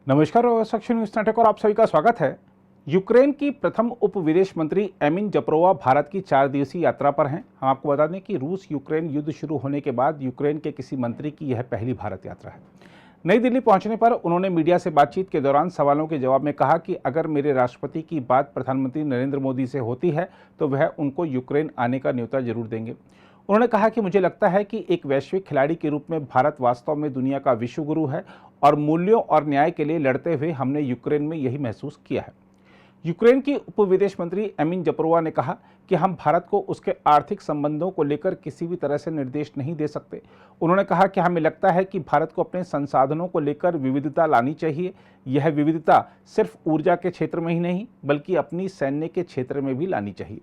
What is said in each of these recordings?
नमस्कार और suction news नाटक और आप सभी का स्वागत है। यूक्रेन की प्रथम उप विदेश मंत्री एमिन जपरोवा भारत की 4 दिवसीय यात्रा पर हैं। हम आपको बता दें कि रूस यूक्रेन युद्ध शुरू होने के बाद यूक्रेन के किसी मंत्री की यह पहली भारत यात्रा है। नई दिल्ली पहुंचने पर उन्होंने मीडिया से बातचीत के दौरान सवालों के जवाब में कहा कि अगर मेरे राष्ट्रपति की बात प्रधानमंत्री नरेंद्र मोदी से होती है तो वह उनको यूक्रेन आने का न्योता जरूर देंगे। उन्होंने कहा कि मुझे लगता है कि एक वैश्विक खिलाड़ी के रूप में भारत वास्तव में दुनिया का विश्वगुरु है और मूल्यों और न्याय के लिए लड़ते हुए हमने यूक्रेन में यही महसूस किया है। यूक्रेन की उप विदेश मंत्री एमिन जपरोवा ने कहा कि हम भारत को उसके आर्थिक संबंधों को लेकर किसी भी तरह से निर्देश नहीं दे सकते। उन्होंने कहा कि हमें लगता है कि भारत को अपने संसाधनों को लेकर विविधता लानी चाहिए। यह विविधता सिर्फ ऊर्जा के क्षेत्र में ही नहीं बल्कि अपनी सैन्य के क्षेत्र में भी लानी चाहिए।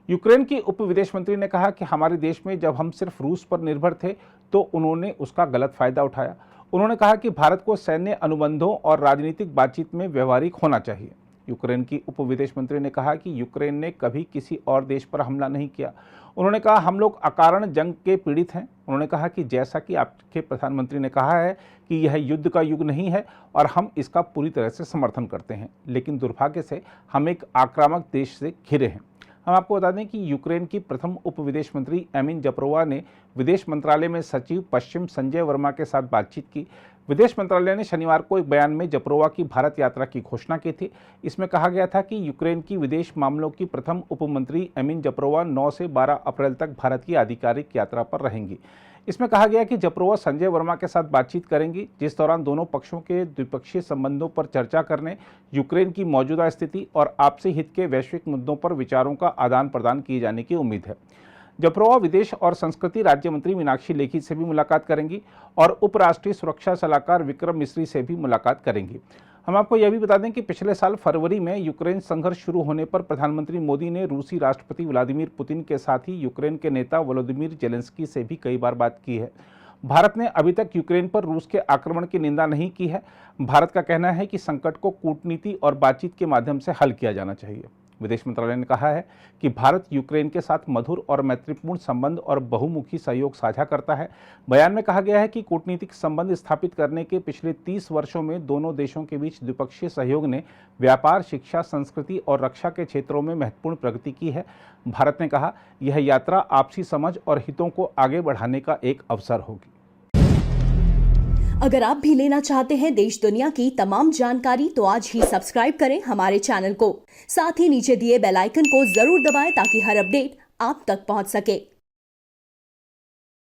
यूक्रेन की उप विदेश मंत्री ने कहा कि हमारे देश में जब हम सिर्फ रूस पर निर्भर थे तो उन्होंने उसका गलत फायदा उठाया। उन्होंने कहा कि भारत को सैन्य अनुबंधों और राजनीतिक बातचीत में व्यवहारिक होना चाहिए। यूक्रेन की उप विदेश मंत्री ने कहा कि यूक्रेन ने कभी किसी और देश पर हमला नहीं किया। उन्होंने कहा हम लोग अकारण जंग के पीड़ित हैं। उन्होंने कहा कि जैसा कि आपके प्रधानमंत्री ने कहा है कि यह युद्ध का युग नहीं है और हम इसका पूरी तरह से समर्थन करते हैं, लेकिन दुर्भाग्य से हम एक आक्रामक देश से घिरे हैं। हम आपको बता दें कि यूक्रेन की प्रथम उप विदेश मंत्री एमिन जपरोवा ने विदेश मंत्रालय में सचिव पश्चिम संजय वर्मा के साथ बातचीत की। विदेश मंत्रालय ने शनिवार को एक बयान में जपरोवा की भारत यात्रा की घोषणा की थी। इसमें कहा गया था कि यूक्रेन की विदेश मामलों की प्रथम उप मंत्री एमिन जपरोवा 9 से 12 अप्रैल तक भारत की आधिकारिक यात्रा पर रहेंगी। इसमें कहा गया कि जपरोवा संजय वर्मा के साथ बातचीत करेंगी, जिस दौरान दोनों पक्षों के द्विपक्षीय संबंधों पर चर्चा करने, यूक्रेन की मौजूदा स्थिति और आपसी हित के वैश्विक मुद्दों पर विचारों का आदान प्रदान किए जाने की उम्मीद है। जपरोवा विदेश और संस्कृति राज्य मंत्री मीनाक्षी लेखी से भी मुलाकात करेंगी और उपराष्ट्रीय सुरक्षा सलाहकार विक्रम मिस्री से भी मुलाकात करेंगी। हम आपको यह भी बता दें कि पिछले साल फरवरी में यूक्रेन संघर्ष शुरू होने पर प्रधानमंत्री मोदी ने रूसी राष्ट्रपति व्लादिमीर पुतिन के साथ ही यूक्रेन के नेता वोलोदिमीर जेलेंस्की से भी कई बार बात की है। भारत ने अभी तक यूक्रेन पर रूस के आक्रमण की निंदा नहीं की है। भारत का कहना है कि संकट को कूटनीति और बातचीत के माध्यम से हल किया जाना चाहिए। विदेश मंत्रालय ने कहा है कि भारत यूक्रेन के साथ मधुर और मैत्रीपूर्ण संबंध और बहुमुखी सहयोग साझा करता है। बयान में कहा गया है कि कूटनीतिक संबंध स्थापित करने के पिछले 30 वर्षों में दोनों देशों के बीच द्विपक्षीय सहयोग ने व्यापार, शिक्षा, संस्कृति और रक्षा के क्षेत्रों में महत्वपूर्ण प्रगति की है। भारत ने कहा यह यात्रा आपसी समझ और हितों को आगे बढ़ाने का एक अवसर होगी। अगर आप भी लेना चाहते हैं देश दुनिया की तमाम जानकारी तो आज ही सब्सक्राइब करें हमारे चैनल को। साथ ही नीचे दिए बेल आइकन को जरूर दबाएं ताकि हर अपडेट आप तक पहुंच सके।